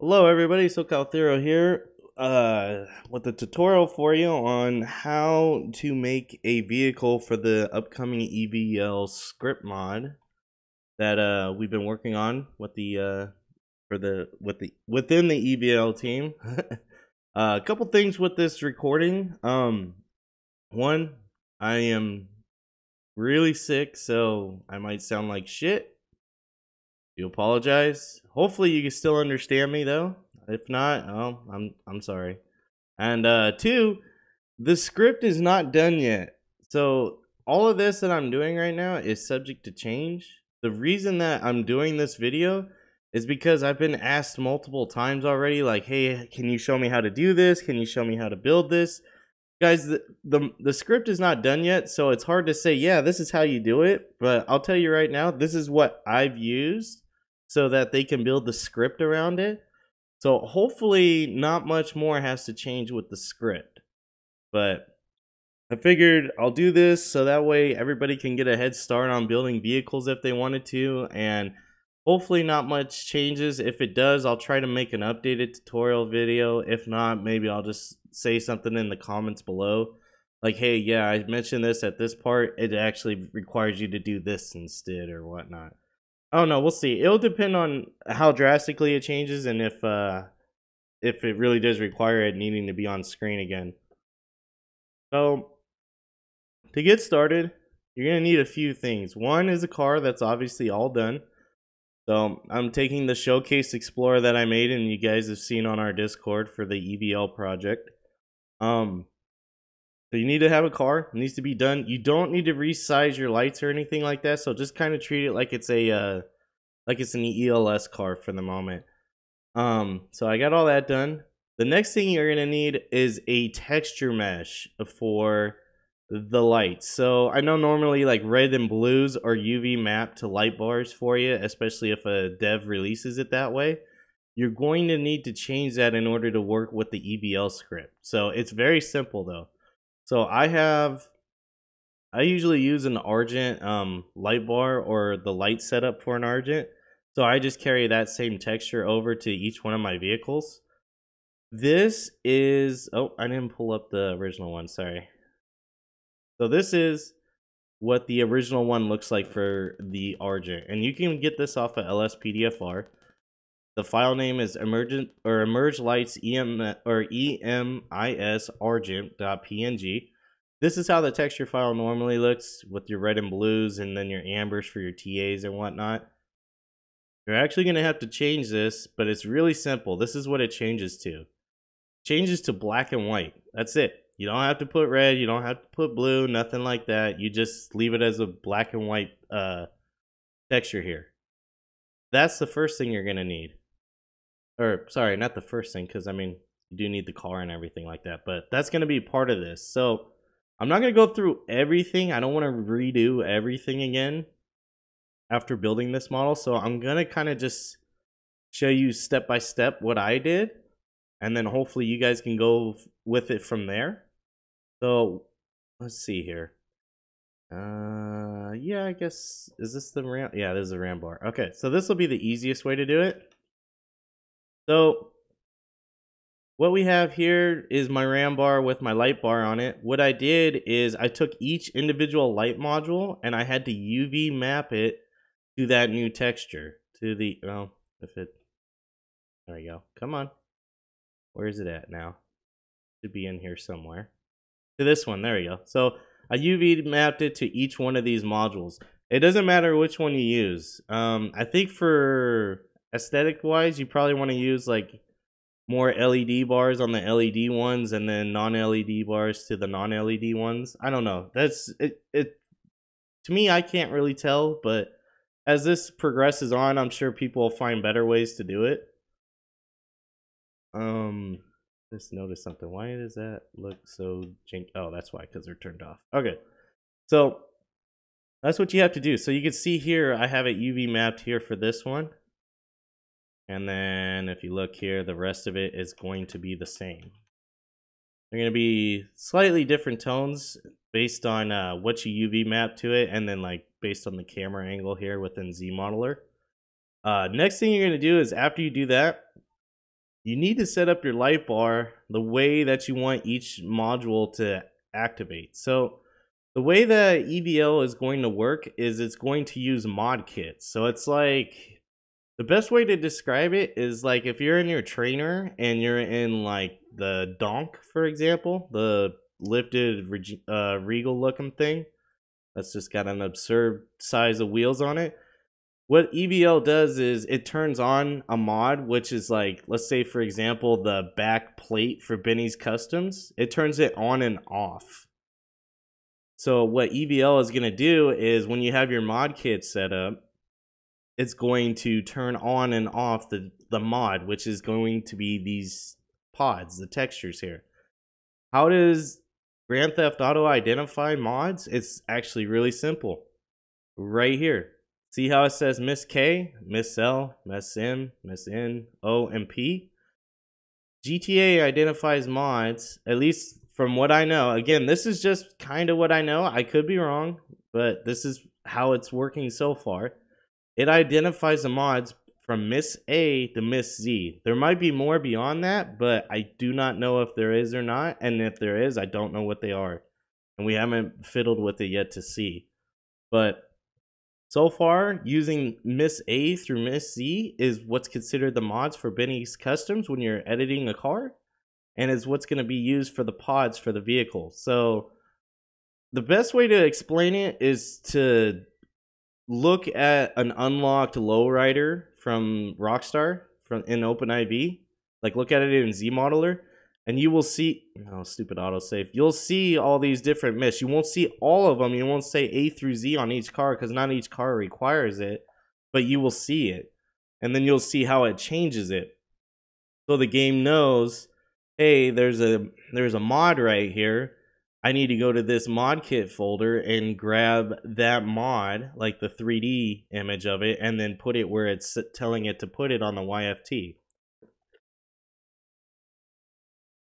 Hello everybody, SoCalThero here with a tutorial for you on how to make a vehicle for the upcoming EVL script mod that we've been working on with the within the EVL team. A couple things with this recording. One, I am really sick, so I might sound like shit. Do apologize. Hopefully you can still understand me though. If not, oh, I'm sorry. And two, the script is not done yet. So all of this that I'm doing right now is subject to change. The reason that I'm doing this video is because I've been asked multiple times already, like, hey, can you show me how to do this? Can you show me how to build this? Guys, the script is not done yet, so it's hard to say, yeah, this is how you do it. But I'll tell you right now, this is what I've used so that they can build the script around it. So hopefully not much more has to change with the script. But I figured I'll do this so that way everybody can get a head start on building vehicles if they wanted to, and hopefully not much changes. If it does, I'll try to make an updated tutorial video. If not, maybe I'll just say something in the comments below. Like, hey, yeah, I mentioned this at this part. It actually requires you to do this instead or whatnot. I don't know. We'll see. It'll depend on how drastically it changes and if it really does require it needing to be on screen again. So to get started, you're gonna need a few things. One is a car that's obviously all done. So I'm taking the Showcase Explorer that I made and you guys have seen on our Discord for the EVL project. So you need to have a car. It needs to be done. You don't need to resize your lights or anything like that. So just kind of treat it like it's an ELS car for the moment. So I got all that done. The next thing you're gonna need is a texture mesh for the lights. So I know normally like red and blues are UV mapped to light bars for you, especially if a dev releases it that way. You're going to need to change that in order to work with the EVL script. So it's very simple though. So I usually use an Argent light bar or the light setup for an Argent. So I just carry that same texture over to each one of my vehicles. This is, oh, I didn't pull up the original one, sorry. So this is what the original one looks like for the Argent. And you can get this off of LSPDFR. The file name is Emerge Lights EMIS Argent.png. This is how the texture file normally looks with your red and blues and then your ambers for your TAs and whatnot. You're actually going to have to change this, but it's really simple. This is what it changes to. It changes to black and white. That's it. You don't have to put red, you don't have to put blue, nothing like that. You just leave it as a black and white texture here. That's the first thing you're going to need. Or, sorry, not the first thing, because, I mean, you do need the car and everything like that. But that's going to be part of this. So, I'm not going to go through everything. I don't want to redo everything again after building this model. So, I'm going to kind of just show you step by step what I did. And then hopefully you guys can go with it from there. So, let's see here. Yeah, I guess, is this the RAM? Yeah, this is the RAM bar. Okay, so this will be the easiest way to do it. So what we have here is my RAM bar with my light bar on it. What I did is I took each individual light module and I had to UV map it to that new texture. To the, oh, if it, there we go. Come on. Where is it at now? Should be in here somewhere. To this one, there we go. So I UV mapped it to each one of these modules. It doesn't matter which one you use. I think for aesthetic wise, you probably want to use like more LED bars on the LED ones and then non-LED bars to the non-LED ones. I don't know. That's it. To me, I can't really tell, but as this progresses on, I'm sure people will find better ways to do it. Just noticed something. Why does that look so janky? Oh, that's why, because they're turned off. Okay, so that's what you have to do. So you can see here, I have it UV mapped here for this one. And then if you look here, the rest of it is going to be the same. They're going to be slightly different tones based on what you UV map to it, and then like based on the camera angle here within Z Modeler. Next thing you're going to do is after you do that, you need to set up your light bar the way that you want each module to activate. So the way that EVL is going to work is it's going to use mod kits. So it's like, the best way to describe it is like if you're in your trainer and you're in like the donk, for example, the lifted regal looking thing that's just got an absurd size of wheels on it. What EVL does is it turns on a mod, which is like, let's say for example, the back plate for Benny's Customs. It turns it on and off. So what EVL is going to do is when you have your mod kit set up, it's going to turn on and off the mod, which is going to be these pods, the textures here. How does Grand Theft Auto identify mods? It's actually really simple. Right here. See how it says Miss K, Miss L, Miss M, Miss N, O, and P? GTA identifies mods, at least from what I know. Again, this is just kind of what I know. I could be wrong, but this is how it's working so far. It identifies the mods from Miss A to Miss Z. There might be more beyond that, but I do not know if there is or not. And if there is, I don't know what they are. And we haven't fiddled with it yet to see. But so far, using Miss A through Miss Z is what's considered the mods for Benny's Customs when you're editing a car. And is what's going to be used for the pods for the vehicle. So the best way to explain it is to look at an unlocked lowrider from Rockstar in OpenIV. Like look at it in ZModeler, and you will see, oh stupid autosave, you'll see all these different missions. You won't see all of them. You won't say A through Z on each car because not each car requires it, but you will see it. And then you'll see how it changes it. So the game knows, hey, there's a mod right here. I need to go to this mod kit folder and grab that mod, like the 3D image of it, and then put it where it's telling it to put it on the YFT.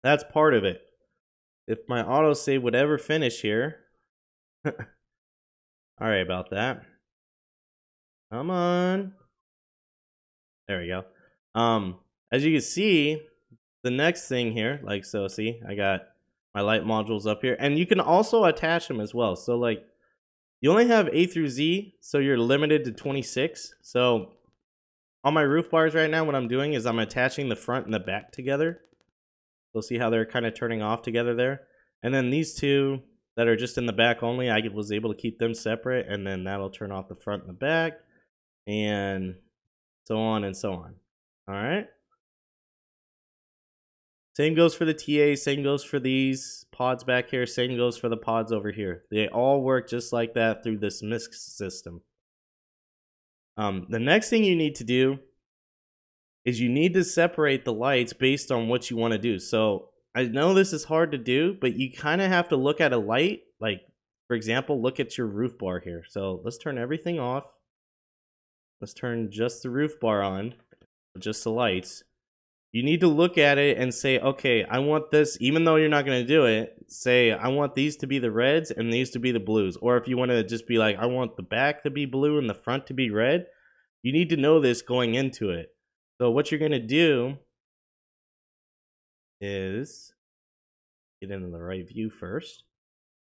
That's part of it. If my autosave would ever finish here. Alright about that. Come on. There we go. As you can see, the next thing here, like so, see, I got my light modules up here, and you can also attach them as well. So like you only have A through Z, so you're limited to 26. So on my roof bars right now, what I'm doing is I'm attaching the front and the back together. You'll see how they're kind of turning off together there. And then these two that are just in the back only, I was able to keep them separate, and then that'll turn off the front and the back, and so on and so on. All right. Same goes for the TA, same goes for these pods back here, same goes for the pods over here. They all work just like that through this MISC system. The next thing you need to do is you need to separate the lights based on what you want to do. So I know this is hard to do, but you kind of have to look at a light. Like, for example, look at your roof bar here. So let's turn everything off. Let's turn just the roof bar on, just the lights. You need to look at it and say, okay, I want this, even though you're not going to do it, say, I want these to be the reds and these to be the blues. Or if you want to just be like, I want the back to be blue and the front to be red, you need to know this going into it. So what you're going to do is get into the right view first.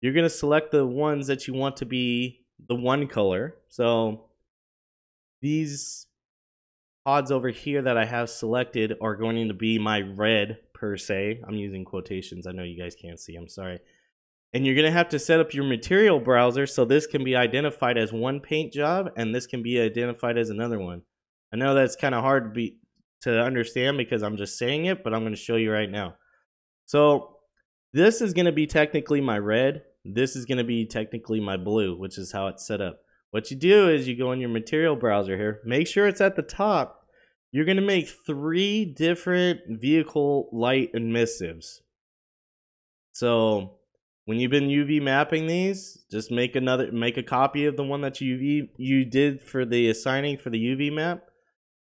You're going to select the ones that you want to be the one color. So these pods over here that I have selected are going to be my red per se. I'm using quotations. I know you guys can't see. I'm sorry. And you're going to have to set up your material browser so this can be identified as one paint job and this can be identified as another one. I know that's kind of hard to understand because I'm just saying it, but I'm going to show you right now. So this is going to be technically my red. This is going to be technically my blue, which is how it's set up. What you do is you go in your material browser here, make sure it's at the top. You're going to make 3 different vehicle light emissives. So when you've been UV mapping these, just make a copy of the one that you did for the assigning for the UV map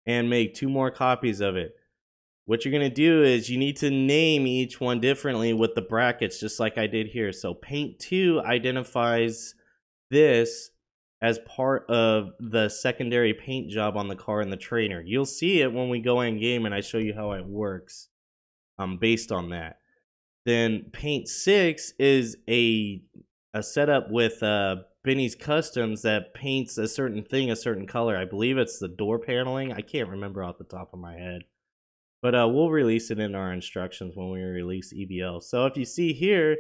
and make 2 more copies of it. What you're going to do is you need to name each one differently with the brackets, just like I did here. So paint 2 identifies this as part of the secondary paint job on the car and the trainer. You'll see it when we go in game and I show you how it works based on that. Then paint 6 is a setup with Benny's Customs that paints a certain thing a certain color. I believe it's the door paneling. I can't remember off the top of my head. But we'll release it in our instructions when we release EVL. So if you see here,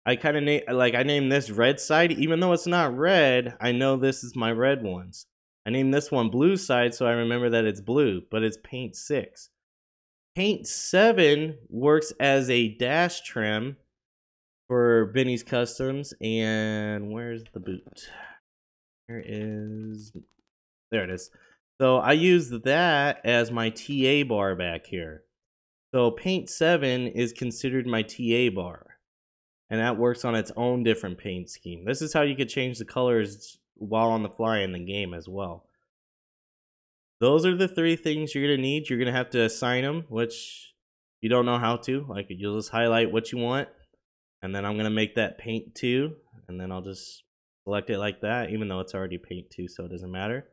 I kind of I named this red side. Even though it's not red, I know this is my red ones. I named this one blue side so I remember that it's blue, but it's paint 6. Paint 7 works as a dash trim for Benny's Customs. And where's the boot? There it is. So I use that as my TA bar back here. So paint 7 is considered my TA bar. And that works on its own different paint scheme. This is how you could change the colors while on the fly in the game as well. Those are the 3 things you're going to need. You're going to have to assign them, which you don't know how to. Like, you'll just highlight what you want. And then I'm going to make that paint 2. And then I'll just select it like that, even though it's already paint 2, so it doesn't matter.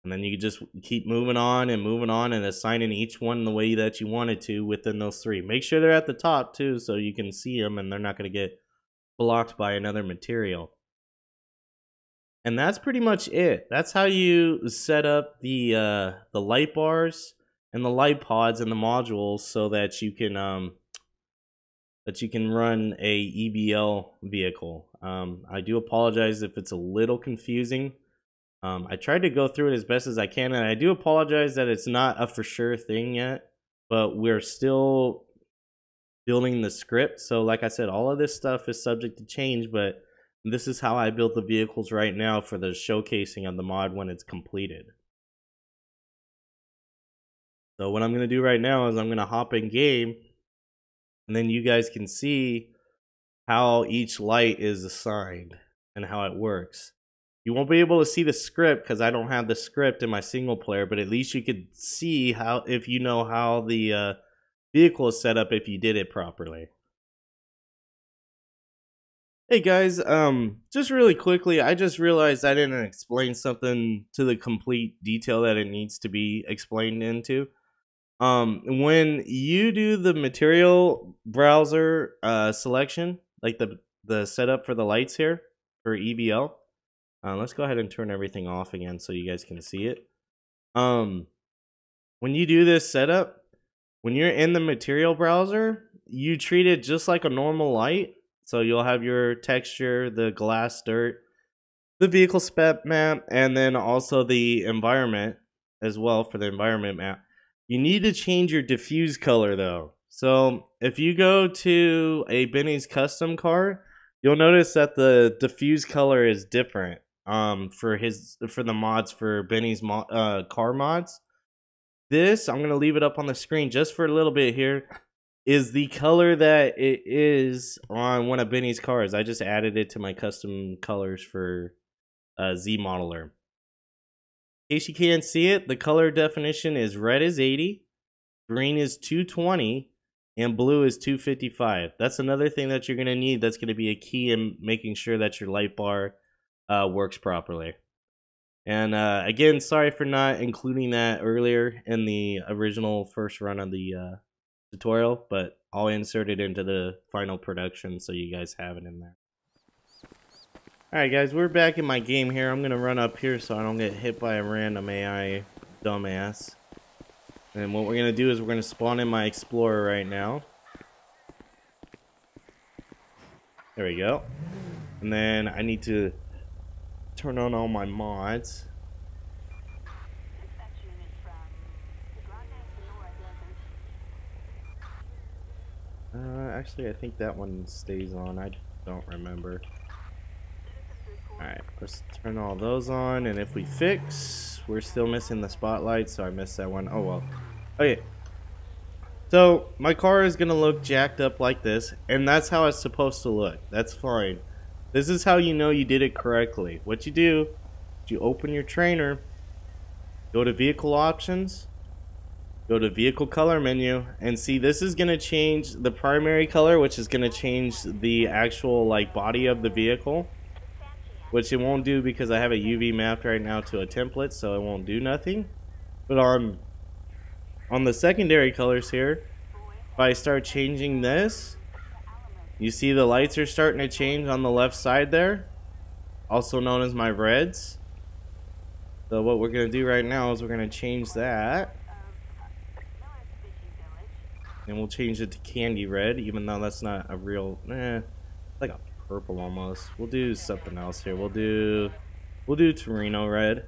And then you can just keep moving on and assigning each one the way that you want it to within those 3. Make sure they're at the top too, so you can see them and they're not going to get blocked by another material. And that's pretty much it. That's how you set up the light bars and the light pods and the modules so that you can run a EVL vehicle. I do apologize if it's a little confusing. I tried to go through it as best as I can, and I do apologize that it's not a for sure thing yet, but we're still building the script. So like I said, all of this stuff is subject to change, but this is how I built the vehicles right now for the showcasing of the mod when it's completed. So what I'm going to do right now is I'm going to hop in game, and then you guys can see how each light is assigned and how it works. You won't be able to see the script because I don't have the script in my single player, but at least you could see how, if you know how the vehicle is set up, if you did it properly. Hey guys, just really quickly, I just realized I didn't explain something to the complete detail that it needs to be explained into. When you do the material browser selection, like the setup for the lights here for EVL, let's go ahead and turn everything off again so you guys can see it. When you do this setup, when you're in the material browser, you treat it just like a normal light. So you'll have your texture, the glass dirt, the vehicle spec map, and then also the environment as well for the environment map. You need to change your diffuse color though. So if you go to a Benny's custom car, you'll notice that the diffuse color is different. For the mods for Benny's car mods. This, I'm gonna leave it up on the screen just for a little bit here, is the color that it is on one of Benny's cars. I just added it to my custom colors for Z Modeler. In case you can't see it, the color definition is red is 80, green is 220, and blue is 255. That's another thing that you're gonna need. That's gonna be a key in making sure that your light bar works properly. And again, sorry for not including that earlier in the original first run of the tutorial, but I'll insert it into the final production so you guys have it in there. Alright guys, we're back in my game here. I'm gonna run up here so I don't get hit by a random AI dumbass. And what we're gonna do is we're gonna spawn in my Explorer right now. There we go. And then I need to turn on all my mods. Actually, I think that one stays on. I don't remember. Alright, let's turn all those on. And if we fix, we're still missing the spotlight, so I missed that one. Oh well. Okay. So, my car is going to look jacked up like this, and that's how it's supposed to look. That's fine. This is how you know you did it correctly. What you do is you open your trainer, go to vehicle options, go to vehicle color menu, and see this is going to change the primary color, which is going to change the actual like body of the vehicle. which it won't do because I have a UV mapped right now to a template, so it won't do nothing. But on the secondary colors here, if I start changing this, you see the lights are starting to change on the left side there, also known as my reds. So what we're going to do right now is we're going to change that. And we'll change it to candy red, even though that's not a real, like a purple almost. We'll do something else here. We'll do Torino red.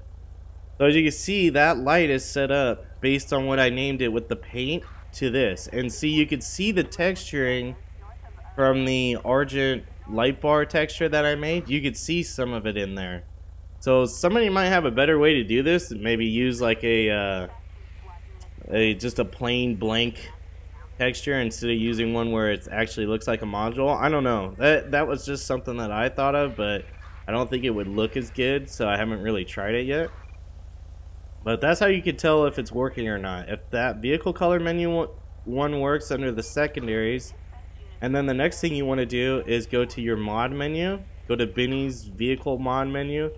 So as you can see, that light is set up based on what I named it with the paint to this. And see, you can see the texturing from the Argent light bar texture that I made. You could see some of it in there. So somebody might have a better way to do this. Maybe use like just a plain blank texture instead of using one where it actually looks like a module. I don't know. That was just something that I thought of, but I don't think it would look as good, so I haven't really tried it yet. But that's how you can tell if it's working or not. If that vehicle color menu one works under the secondaries, and then the next thing you want to do is go to your mod menu, go to Benny's vehicle mod menu,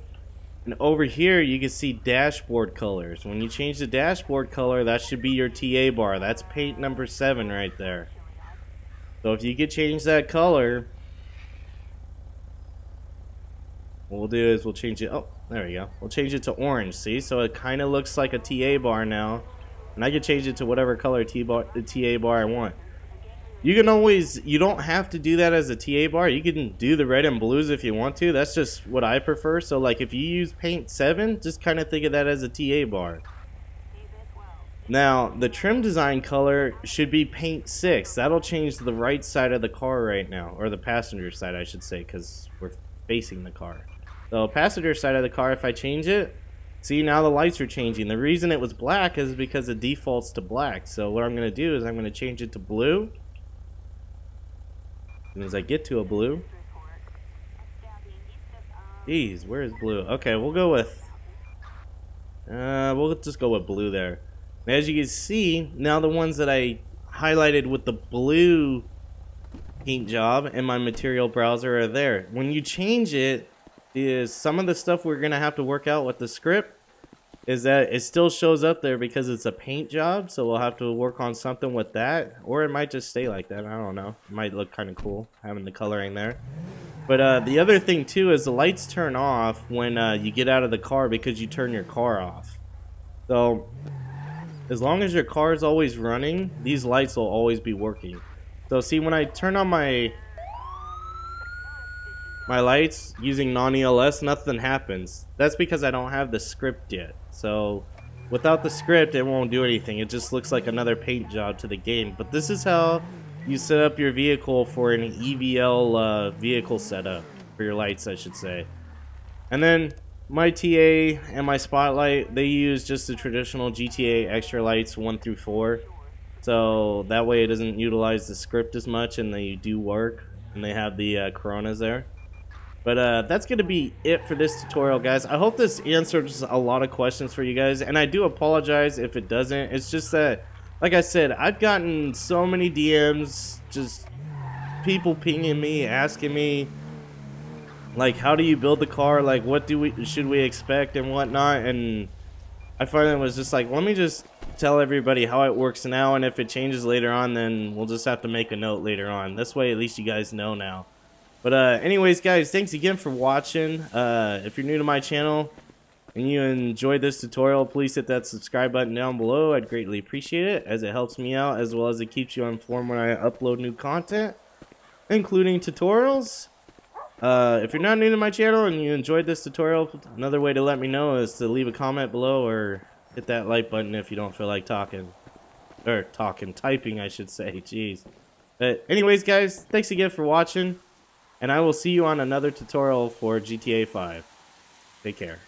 and over here you can see dashboard colors. When you change the dashboard color, that should be your TA bar. That's paint number 7 right there. So if you could change that color, what we'll do is we'll change it. Oh, there we go. We'll change it to orange. See, so it kind of looks like a TA bar now, and I can change it to whatever color TA bar I want. You can always, you don't have to do that as a TA bar. You can do the red and blues if you want to. That's just what I prefer. So like if you use paint 7, just kind of think of that as a TA bar. Now the trim design color should be paint 6. That'll change the right side of the car right now, or the passenger side I should say, because we're facing the car. So passenger side of the car, if I change it, see, now the lights are changing. The reason it was black is because it defaults to black. So what I'm going to do is I'm going to change it to blue. And as I get to a blue, geez, where is blue? Okay, we'll go with, we'll just go with blue there. And as you can see, now the ones that I highlighted with the blue paint job in my material browser are there. When you change it, is some of the stuff we're gonna have to work out with the script is that it still shows up there because it's a paint job, so we'll have to work on something with that, or it might just stay like that. I don't know. It might look kind of cool having the coloring there. But the other thing too is the lights turn off when you get out of the car because you turn your car off. So as long as your car is always running, these lights will always be working. So see, when I turn on my lights using non-ELS, nothing happens. That's because I don't have the script yet. So without the script, it won't do anything. It just looks like another paint job to the game. But this is how you set up your vehicle for an EVL vehicle setup for your lights, I should say. And then my TA and my spotlight, they use just the traditional GTA extra lights 1 through 4. So that way it doesn't utilize the script as much, and they do work, and they have the Coronas there. But that's going to be it for this tutorial, guys. I hope this answers a lot of questions for you guys, and I do apologize if it doesn't. It's just that, like I said, I've gotten so many DMs, just people pinging me, asking me, like, how do you build the car? Like, what should we expect and whatnot? And I finally was just like, let me just tell everybody how it works now, and if it changes later on, then we'll just have to make a note later on. This way, at least you guys know now. But anyways, guys, thanks again for watching. If you're new to my channel and you enjoyed this tutorial, please hit that subscribe button down below. I'd greatly appreciate it, as it helps me out, as well as it keeps you informed when I upload new content, including tutorials. If you're not new to my channel and you enjoyed this tutorial, another way to let me know is to leave a comment below or hit that like button if you don't feel like talking. Or typing, I should say. Jeez. But anyways, guys, thanks again for watching. And I will see you on another tutorial for GTA 5. Take care.